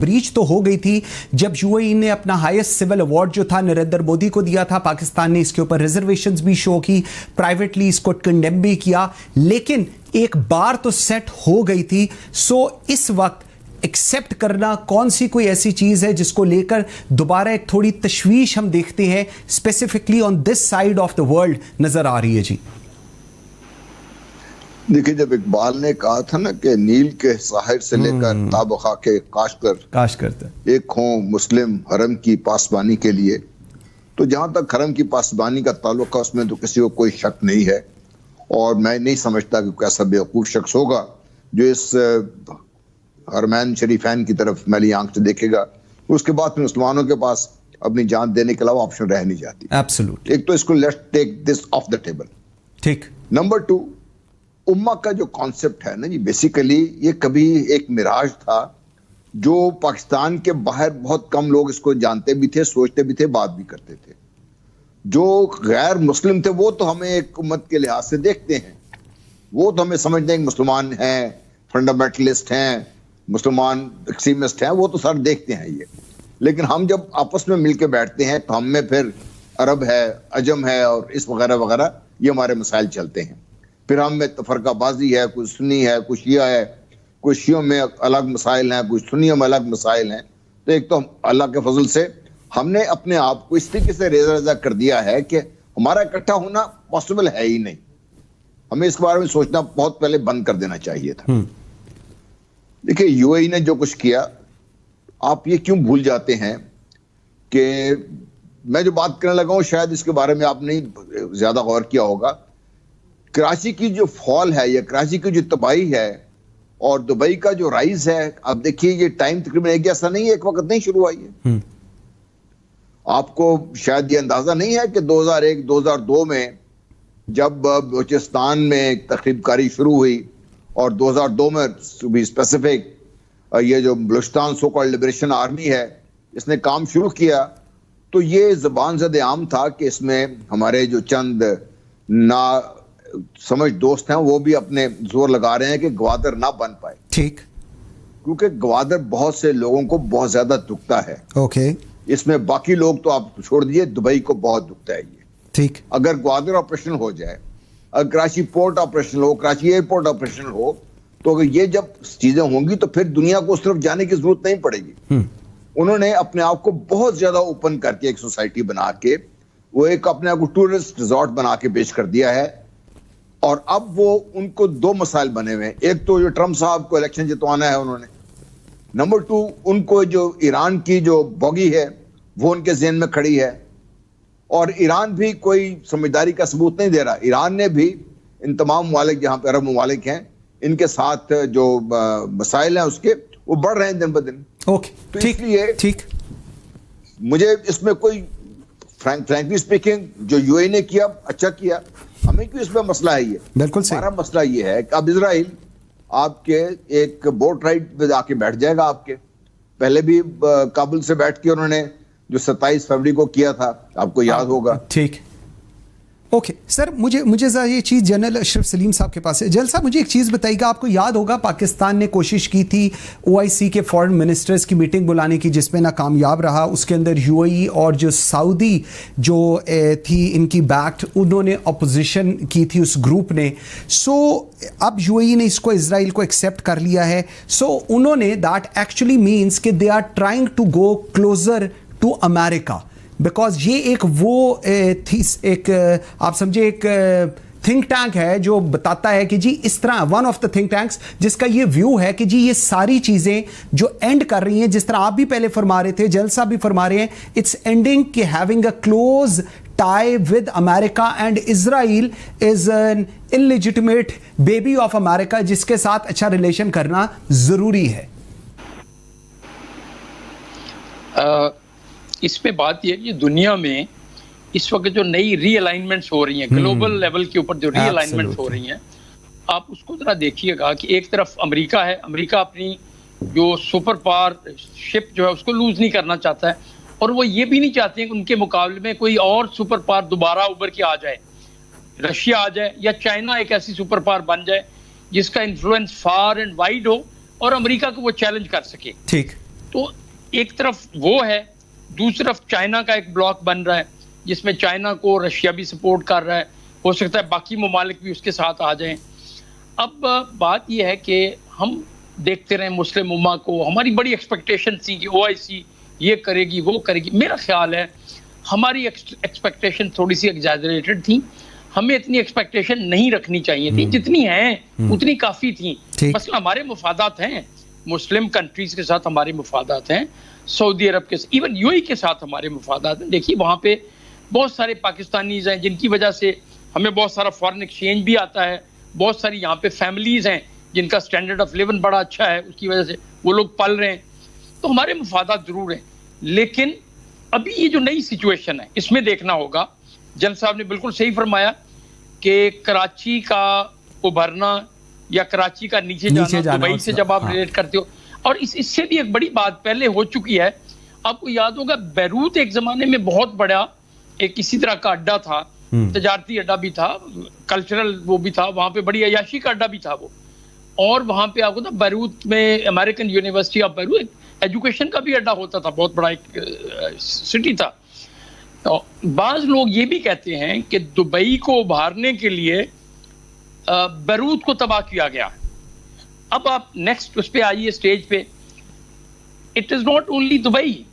Breach तो हो गई थी जब यूएई ने अपना हाईएस्ट सिविल अवार्ड जो था नरेंद्र मोदी को दिया था। पाकिस्तान ने इसके ऊपर रिजर्वेशंस भी शो की, प्राइवेटली इसको कंडेम भी किया, लेकिन एक बार तो सेट हो गई थी। सो इस वक्त एक्सेप्ट करना कौन सी कोई ऐसी चीज है जिसको लेकर दोबारा एक थोड़ी तशवीश हम देखते हैं specifically on this side of the world नजर आ रही है? जी देखिए, जब इकबाल ने कहा था ना कि नील के साहिर से लेकर ताबखा के काश करते एक हों मुस्लिम हरम की पासबानी के लिए, तो जहां तक हरम की पासबानी का ताल्लुक है उसमें तो किसी को कोई शक नहीं है। और मैं नहीं समझता कि कैसा बेवकूफ शख्स होगा जो इस हरमैन शरीफैन की तरफ मैली आंख से देखेगा। उसके बाद फिर मुसलमानों के पास अपनी जान देने के अलावा ऑप्शन रह नहीं जाती। एब्सोल्युटली। एक तो इसको let's take this off the table. ठीक। नंबर 2, उम्मा का जो कॉन्सेप्ट है ना जी, बेसिकली ये कभी एक मिराज था जो पाकिस्तान के बाहर बहुत कम लोग इसको जानते भी थे, सोचते भी थे, बात भी करते थे। जो गैर मुस्लिम थे वो तो हमें एक उम्मत के लिहाज से देखते हैं, वो तो हमें समझते हैं कि मुसलमान हैं, फंडामेंटलिस्ट हैं, मुसलमान एक्सट्रीमिस्ट हैं, वो तो सर देखते हैं ये। लेकिन हम जब आपस में मिलकर बैठते हैं तो हम में फिर अरब है, अजम है और इस वगैरह वगैरह ये हमारे मसाइल चलते हैं। फिर हम में तफरकाबाजी है, कुछ सुन्नी है, कुछ शिया है, कुछ शियों में अलग मसाइल हैं, कुछ सुन्नियों में अलग मसाइल हैं। तो एक तो अल्लाह के फजल से हमने अपने आप को इस तरीके से रेजा कर दिया है कि हमारा इकट्ठा होना पॉसिबल है ही नहीं। हमें इस बारे में सोचना बहुत पहले बंद कर देना चाहिए था। देखिए, यूएई ने जो कुछ किया, आप ये क्यों भूल जाते हैं कि मैं जो बात करने लगा हूं शायद इसके बारे में आपने ज्यादा गौर किया होगा। कराची की जो फॉल है या कराची की जो तबाही है और दुबई का जो राइज है, अब देखिए ये टाइम तकरीबन एक जैसा नहीं है, एक वक्त नहीं शुरू हुआ है। आपको शायद ये अंदाजा नहीं है कि 2001-2002 में जब बलूचिस्तान में तखरीबकारी शुरू हुई और 2002 में भी स्पेसिफिक ये जो Balochistan so called liberation army है इसने काम शुरू किया, तो ये ज़बान ज़द आम था कि इसमें हमारे जो चंद ना समझ दोस्त हैं वो भी अपने जोर लगा रहे हैं कि गवादर ना बन पाए। ठीक। क्योंकि गवादर बहुत से लोगों को बहुत ज्यादा दुखता है। ओके। इसमें बाकी लोग तो आप छोड़ दीजिए, दुबई को बहुत दुखता है ये। ठीक। अगर ग्वादर ऑपरेशन हो जाए, अगर कराची पोर्ट ऑपरेशन हो, कराची एयरपोर्ट ऑपरेशन हो, तो अगर ये जब चीजें होंगी तो फिर दुनिया को उस तरफ जाने की जरूरत नहीं पड़ेगी। उन्होंने अपने आप को बहुत ज्यादा ओपन करके एक सोसाइटी बना के वो एक अपने आप को टूरिस्ट रिजॉर्ट बना के पेश कर दिया है। और अब वो उनको 2 मसाइल बने हुए हैं। एक तो जो ट्रंप साहब को इलेक्शन जितवाना है उन्होंने, नंबर 2 उनको जो ईरान की जो बॉगी है वो उनके ज़हन में खड़ी है। और ईरान भी कोई समझदारी का सबूत नहीं दे रहा। ईरान ने भी इन तमाम ममालिक जहां पर अरब ममालिक हैं इनके साथ जो मसाइल हैं उसके वो बढ़ रहे हैं दिन ब दिन। ओके, तो इसलिए ठीक, मुझे इसमें कोई फ्रैंकली स्पीकिंग जो यूएई ने किया अच्छा किया, हमें क्यों इसमें मसला है? ये बिल्कुल सही। हमारा मसला ये है कि अब इजराइल आपके एक बोट राइड पे आके बैठ जाएगा। आपके पहले भी काबुल से बैठ के उन्होंने जो 27 फरवरी को किया था, आपको याद होगा। ठीक। ओके सर, मुझे जरा ये चीज़ जनरल अशरफ सलीम साहब के पास है। जनरल साहब, मुझे एक चीज़ बताइएगा, आपको याद होगा पाकिस्तान ने कोशिश की थी ओआईसी के फॉरेन मिनिस्टर्स की मीटिंग बुलाने की जिसमें नाकामयाब रहा। उसके अंदर यूएई और जो सऊदी जो थी इनकी बैक्ड, उन्होंने अपोजिशन की थी उस ग्रुप ने। सो अब यूएई ने इसको इजराइल को एक्सेप्ट कर लिया है। सो उन्होंने दैट एक्चुअली मीन्स कि they are trying to go closer to America, because ये एक वो एक आप समझे एक थिंक टैंक है जो बताता है कि जी इस तरह one of the think tanks जिसका ये व्यू है कि जी ये सारी चीजें जो एंड कर रही हैं, जिस तरह आप भी पहले फरमा रहे थे, जल साहब भी फरमा रहे हैं, इट्स एंडिंग कि having a close tie with America and Israel is an illegitimate baby of America जिसके साथ अच्छा रिलेशन करना जरूरी है। इस पे बात यह है कि दुनिया में इस वक्त जो नई रीअलाइनमेंट्स हो रही हैं, ग्लोबल लेवल के ऊपर जो रीअलाइनमेंट्स हो रही हैं, आप उसको जरा देखिएगा कि एक तरफ अमेरिका है, अमेरिका अपनी जो सुपर पावर शिप जो है उसको लूज नहीं करना चाहता है, और वो ये भी नहीं चाहते हैं कि उनके मुकाबले में कोई और सुपर पावर दोबारा उभर के आ जाए, रशिया आ जाए या चाइना एक ऐसी सुपर पावर बन जाए जिसका इन्फ्लुएंस फार एंड वाइड हो और अमेरिका को वो चैलेंज कर सके। ठीक। तो एक तरफ वो है, दूसरी तरफ चाइना का एक ब्लॉक बन रहा है जिसमें चाइना को रशिया भी सपोर्ट कर रहा है, हो सकता है बाकी ममालिक भी उसके साथ आ जाएं। अब बात यह है कि हम देखते रहे मुस्लिम उम्मा को, हमारी बड़ी एक्सपेक्टेशन थी कि OIC ये करेगी वो करेगी। मेरा ख्याल है हमारी एक्सपेक्टेशन थोड़ी सी एग्जैजरेटेड थी, हमें इतनी एक्सपेक्टेशन नहीं रखनी चाहिए थी, जितनी हैं उतनी काफ़ी थी। मसला हमारे मुफादात हैं, मुस्लिम कंट्रीज़ के साथ हमारे मुफादात हैं, सऊदी अरब के साथ, इवन UAE के साथ हमारे मुफादात हैं। देखिए वहाँ पे बहुत सारे पाकिस्तानीज़ हैं जिनकी वजह से हमें बहुत सारा फॉरेन एक्सचेंज भी आता है, बहुत सारी यहाँ पे फैमिलीज़ हैं जिनका स्टैंडर्ड ऑफ लिविंग बड़ा अच्छा है, उसकी वजह से वो लोग पल रहे हैं। तो हमारे मुफादात ज़रूर हैं, लेकिन अभी ये जो नई सिचुएशन है इसमें देखना होगा। जन साहब ने बिल्कुल सही फरमाया कि कराची का उभरना या कराची का नीचे जाना दुबई से जब आप रिलेट करते हो, और इससे भी एक बड़ी बात पहले हो चुकी है। आपको याद होगा बैरूत एक ज़माने में बहुत बड़ा एक इसी तरह का अड्डा था, तजारती अड्डा भी था, कल्चरल वो भी था, वहाँ पे बड़ी अयाशी का अड्डा भी था वो। और वहाँ पे आपको ना बैरूत में American university of Beirut education का भी अड्डा होता था, बहुत बड़ा एक सिटी था। तो बाज़ लोग ये भी कहते हैं कि दुबई को उभारने के लिए बैरूत को तबाह किया गया। अब आप नेक्स्ट उस पर आइए स्टेज पे, it is not only Dubai,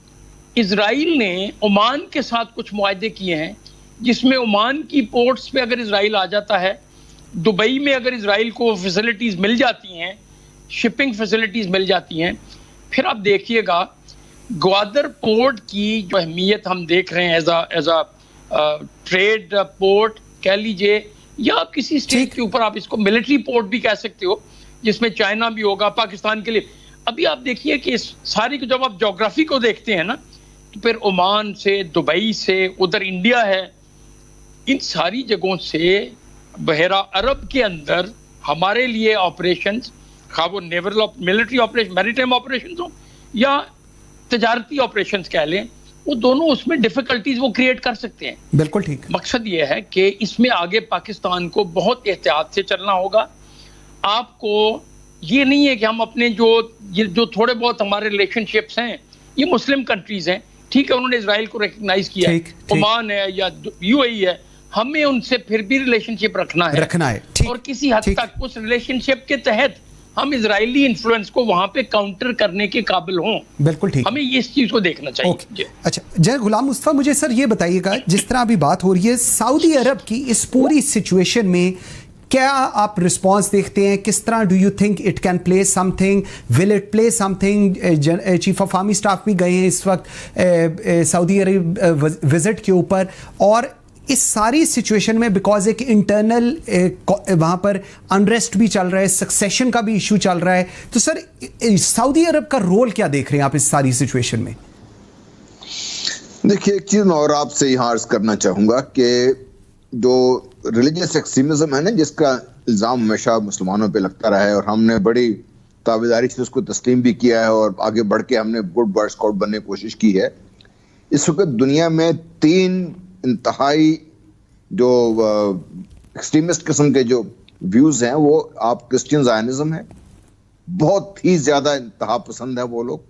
Israel ने ओमान के साथ कुछ मुआहदे किए हैं जिसमें ओमान की पोर्ट्स पे अगर इजराइल आ जाता है, दुबई में अगर इजराइल को फैसिलिटीज़ मिल जाती हैं, शिपिंग फैसिलिटीज़ मिल जाती हैं, फिर आप देखिएगा ग्वादर पोर्ट की जो अहमियत हम देख रहे हैं एज अ ट्रेड पोर्ट कह लीजिए, या आप किसी स्टेट के ऊपर आप इसको मिलिट्री पोर्ट भी कह सकते हो, जिसमें चाइना भी होगा पाकिस्तान के लिए। अभी आप देखिए कि इस सारी को जब आप ज्योग्राफी को देखते हैं ना, तो फिर ओमान से, दुबई से, उधर इंडिया है, इन सारी जगहों से बहरा अरब के अंदर हमारे लिए ऑपरेशंस, खा वो naval military operation, maritime operations हो या तजारती ऑपरेशंस कह लें, वो दोनों उसमें डिफिकल्टीज वो क्रिएट कर सकते हैं। बिल्कुल ठीक। मकसद ये है कि इसमें आगे पाकिस्तान को बहुत एहतियात से चलना होगा। आपको ये नहीं है कि हम अपने जो थोड़े बहुत हमारे रिलेशनशिप्स हैं, ये मुस्लिम कंट्रीज हैं, ठीक है, उन्होंने इजराइल को रिकग्नाइज किया है, ओमान है या UAE है, हमें उनसे फिर भी रिलेशनशिप रखना है और किसी हद तक उस रिलेशनशिप के तहत हम इजरायली इन्फ्लुएंस को वहां पे काउंटर करने के काबिल हों। बिल्कुल ठीक, हमें इस चीज को देखना चाहिए। अच्छा जय गुलाम मुस्तफा, मुझे सर ये बताइएगा, जिस तरह अभी बात हो रही है सऊदी अरब की इस पूरी सिचुएशन में, क्या आप रिस्पांस देखते हैं? किस तरह do you think it can play something, will it play something? Chief of army staff भी गए हैं इस वक्त सऊदी अरब विजिट के ऊपर, और इस सारी सिचुएशन में बिकॉज एक इंटरनल वहाँ पर अनरेस्ट भी चल रहा है, सक्सेशन का भी इशू चल रहा है, तो सर सऊदी अरब का रोल क्या देख रहे हैं आप इस सारी सिचुएशन में? देखिए, एक चीज़ मैं और आपसे यहाँ अर्ज करना चाहूँगा कि जो रिलीजियस एक्सट्रीमिज्म है ना, जिसका इल्ज़ाम हमेशा मुसलमानों पे लगता रहा है और हमने बड़ी ताबेदारी से उसको तस्लीम भी किया है और आगे बढ़ के हमने गुड बॉय स्काउट बनने की कोशिश की है। इस वक्त दुनिया में 3 इंतहाई जो एक्सट्रीमिस्ट किस्म के जो व्यूज हैं, वो आप क्रिश्चियन ज़ायनिज्म है, बहुत ही ज्यादा इंतहा पसंद है वो लोग।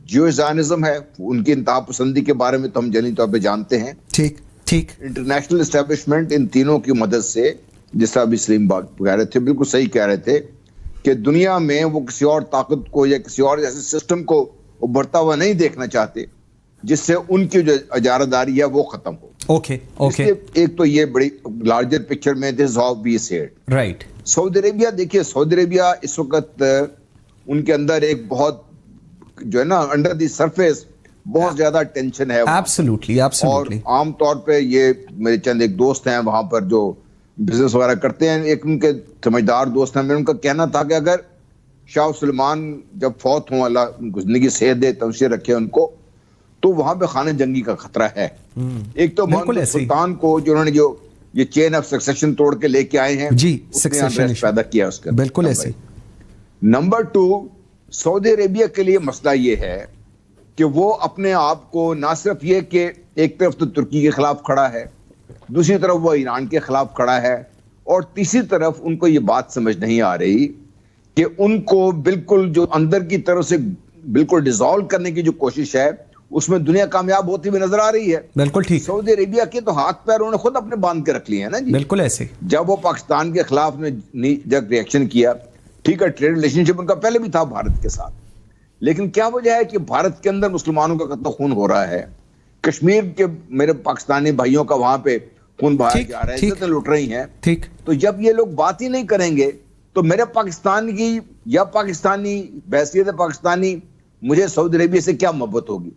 ज्यूइश ज़ायनिज्म है, उनकी इंतहा पसंदी के बारे में तो हम जली तौर पे जानते हैं। ठीक ठीक। इंटरनेशनल एस्टेब्लिशमेंट इन तीनों की मदद से, जिस तरह अभी सलीम बाग कह रहे थे, बिल्कुल सही कह रहे थे कि दुनिया में वो किसी और ताकत को या किसी और ऐसे सिस्टम को उभरता हुआ नहीं देखना चाहते जिससे उनकी जो इजारादारी है वो खत्म हो। Okay okay. एक तो ये बड़ी लार्जर पिक्चर में दिस हाउ वी से इट, राइट। सऊदी अरेबिया, देखिए सऊदी अरेबिया इस वक्त उनके अंदर एक बहुत जो है ना, अंडर द सरफेस बहुत ज्यादा टेंशन है। Absolutely absolutely. और आमतौर पे ये मेरे चंद एक दोस्त हैं वहां पर जो बिजनेस वगैरह करते हैं, एक उनके समझदार दोस्त हैं, मैं उनका कहना था कि अगर शाह सुलेमान जब फौत हों, अल्लाह उनको जिंदगी सेहत दे, तवसीर रखे उनको, तो वहां पे खाने जंगी का खतरा है। एक तो मोहम्मद सुल्तान को जो उन्होंने जो ये चेन ऑफ सक्सेशन तोड़ के लेके आए हैं जी, सक्सेशन पैदा किया उसका, बिल्कुल ऐसे। नंबर 2, सऊदी अरेबिया के लिए मसला ये है कि वो अपने आप को ना सिर्फ ये कि एक तरफ तो तुर्की के खिलाफ खड़ा है, दूसरी तरफ वो ईरान के खिलाफ खड़ा है, और तीसरी तरफ उनको ये बात समझ नहीं आ रही कि उनको बिल्कुल जो अंदर की तरफ से बिल्कुल डिसॉल्व करने की जो कोशिश है उसमें दुनिया कामयाब होती हुई नजर आ रही है। बिल्कुल ठीक। सऊदी अरेबिया के तो हाथ पैर उन्होंने खुद अपने बांध के रख लिए हैं ना जी। बिल्कुल ऐसे जब वो पाकिस्तान के खिलाफ ने जब रिएक्शन किया, ठीक है, ट्रेड रिलेशनशिप उनका पहले भी था भारत के साथ, लेकिन क्या वजह है कि भारत के अंदर मुसलमानों का कत्ल खून हो रहा है, कश्मीर के मेरे पाकिस्तानी भाइयों का वहां पे खून बहाया जा रहा है, इज्जतें लुट रही हैं। ठीक। तो जब ये लोग बात ही नहीं करेंगे तो मेरे पाकिस्तान की या पाकिस्तानी, बहैसियत पाकिस्तानी, मुझे सऊदी अरेबिया से क्या मोहब्बत होगी?